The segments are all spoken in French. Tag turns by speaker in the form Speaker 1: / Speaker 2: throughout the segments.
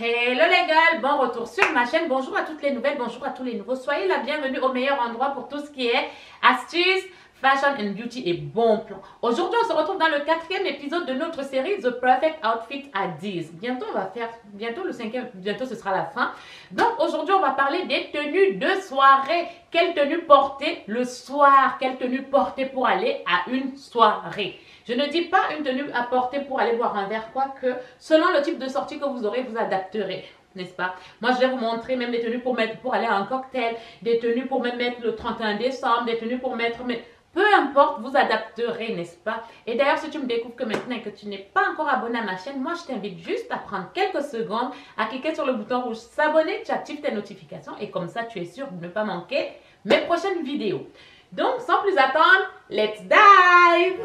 Speaker 1: Hello les gars, bon retour sur ma chaîne. Bonjour à toutes les nouvelles, bonjour à tous les nouveaux. Soyez la bienvenue au meilleur endroit pour tout ce qui est astuces, fashion and beauty et bon plan. Aujourd'hui, on se retrouve dans le 4e épisode de notre série The Perfect Outfit at 10. Bientôt, on va faire, bientôt le 5e, bientôt ce sera la fin. Donc aujourd'hui, on va parler des tenues de soirée. Quelle tenue porter le soir? Quelle tenue porter pour aller à une soirée? Je ne dis pas une tenue à porter pour aller boire un verre, quoique selon le type de sortie que vous aurez, vous adapterez, n'est-ce pas? Moi, je vais vous montrer même des tenues pour mettre, pour aller à un cocktail, des tenues pour même mettre le 31 décembre, des tenues pour mettre... Mais peu importe, vous adapterez, n'est-ce pas? Et d'ailleurs, si tu me découvres que maintenant et que tu n'es pas encore abonné à ma chaîne, moi, je t'invite juste à prendre quelques secondes, à cliquer sur le bouton rouge s'abonner, tu actives tes notifications et comme ça, tu es sûr de ne pas manquer mes prochaines vidéos. Donc, sans plus attendre, let's dive!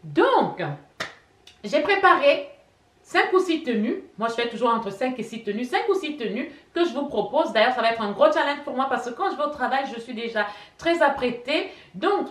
Speaker 1: Donc, j'ai préparé 5 ou 6 tenues. Moi, je fais toujours entre 5 et 6 tenues. 5 ou 6 tenues que je vous propose. D'ailleurs, ça va être un gros challenge pour moi parce que quand je vais au travail, je suis déjà très apprêtée. Donc,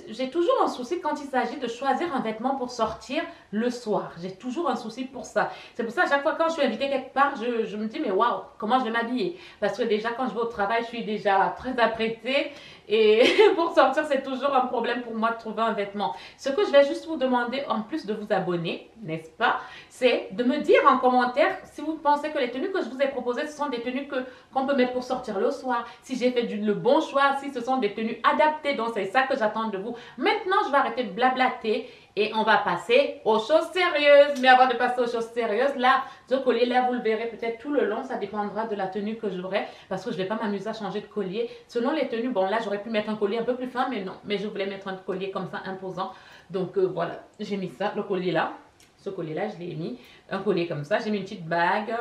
Speaker 1: j'ai toujours un souci quand il s'agit de choisir un vêtement pour sortir le soir. J'ai toujours un souci pour ça. C'est pour ça, à chaque fois quand je suis invitée quelque part, je me dis, mais waouh, comment je vais m'habiller? Parce que déjà, quand je vais au travail, je suis déjà très apprêtée. Et pour sortir, c'est toujours un problème pour moi de trouver un vêtement. Ce que je vais juste vous demander, en plus de vous abonner, n'est-ce pas, c'est de me dire en commentaire si vous pensez que les tenues que je vous ai proposées, ce sont des tenues qu'on peut mettre pour sortir le soir, si j'ai fait le bon choix, si ce sont des tenues adaptées. Donc, c'est ça que j'attends de vous. Maintenant, je vais arrêter de blablater et on va passer aux choses sérieuses. Mais avant de passer aux choses sérieuses, là, ce collier-là, vous le verrez peut-être tout le long. Ça dépendra de la tenue que j'aurai parce que je ne vais pas m'amuser à changer de collier. Selon les tenues, bon là, j'aurais pu mettre un collier un peu plus fin, mais non. Mais je voulais mettre un collier comme ça, imposant. Donc, voilà, j'ai mis ça, le collier-là. Ce collier-là, je l'ai mis. Un collier comme ça. J'ai mis une petite bague,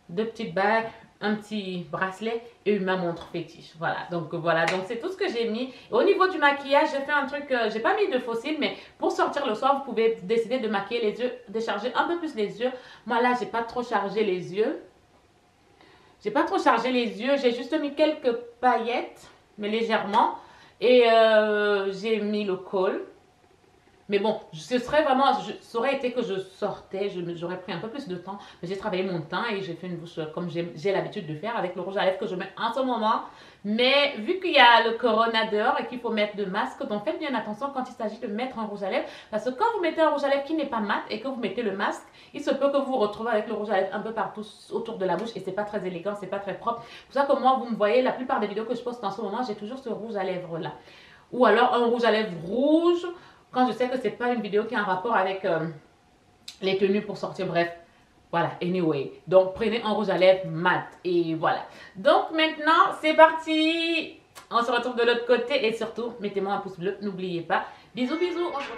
Speaker 1: deux petites bagues, un petit bracelet et ma montre fétiche. Voilà, donc c'est tout ce que j'ai mis. Au niveau du maquillage, j'ai fait un truc, j'ai pas mis de faux cils, mais pour sortir le soir, vous pouvez décider de maquiller les yeux, de charger un peu plus les yeux. Moi là, j'ai pas trop chargé les yeux. J'ai pas trop chargé les yeux, j'ai juste mis quelques paillettes, mais légèrement. Et j'ai mis le col. Mais bon, ce serait vraiment, ça aurait été que je sortais, j'aurais pris un peu plus de temps. Mais j'ai travaillé mon teint et j'ai fait une bouche comme j'ai l'habitude de faire avec le rouge à lèvres que je mets en ce moment. Mais vu qu'il y a le corona dehors et qu'il faut mettre de masque, donc faites bien attention quand il s'agit de mettre un rouge à lèvres. Parce que quand vous mettez un rouge à lèvres qui n'est pas mat et que vous mettez le masque, il se peut que vous vous retrouvez avec le rouge à lèvres un peu partout autour de la bouche et c'est pas très élégant, c'est pas très propre. C'est pour ça que moi, vous me voyez, la plupart des vidéos que je poste en ce moment, j'ai toujours ce rouge à lèvres là. Ou alors un rouge à lèvres rouge. Quand je sais que c'est pas une vidéo qui a un rapport avec les tenues pour sortir, bref. Voilà, anyway. Donc, prenez un rouge à lèvres mat. Et voilà. Donc, maintenant, c'est parti. On se retrouve de l'autre côté. Et surtout, mettez-moi un pouce bleu. N'oubliez pas. Bisous, bisous. On se retrouve.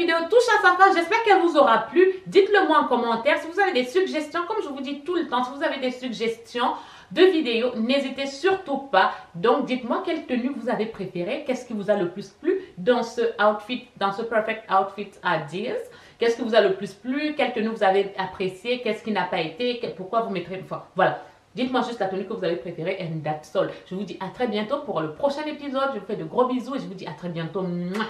Speaker 1: vidéo touche à sa fin. J'espère qu'elle vous aura plu. Dites-le moi en commentaire. Si vous avez des suggestions, comme je vous dis tout le temps, si vous avez des suggestions de vidéos, n'hésitez surtout pas. Donc, dites-moi quelle tenue vous avez préférée. Qu'est-ce qui vous a le plus plu dans ce outfit, dans ce Perfect Outfit Ideas. Qu'est-ce qui vous a le plus plu? Quelle tenue vous avez appréciée? Qu'est-ce qui n'a pas été? Pourquoi vous mettrez une fois? Voilà. Dites-moi juste la tenue que vous avez préférée and that's all. Je vous dis à très bientôt pour le prochain épisode. Je vous fais de gros bisous et je vous dis à très bientôt. Mouah.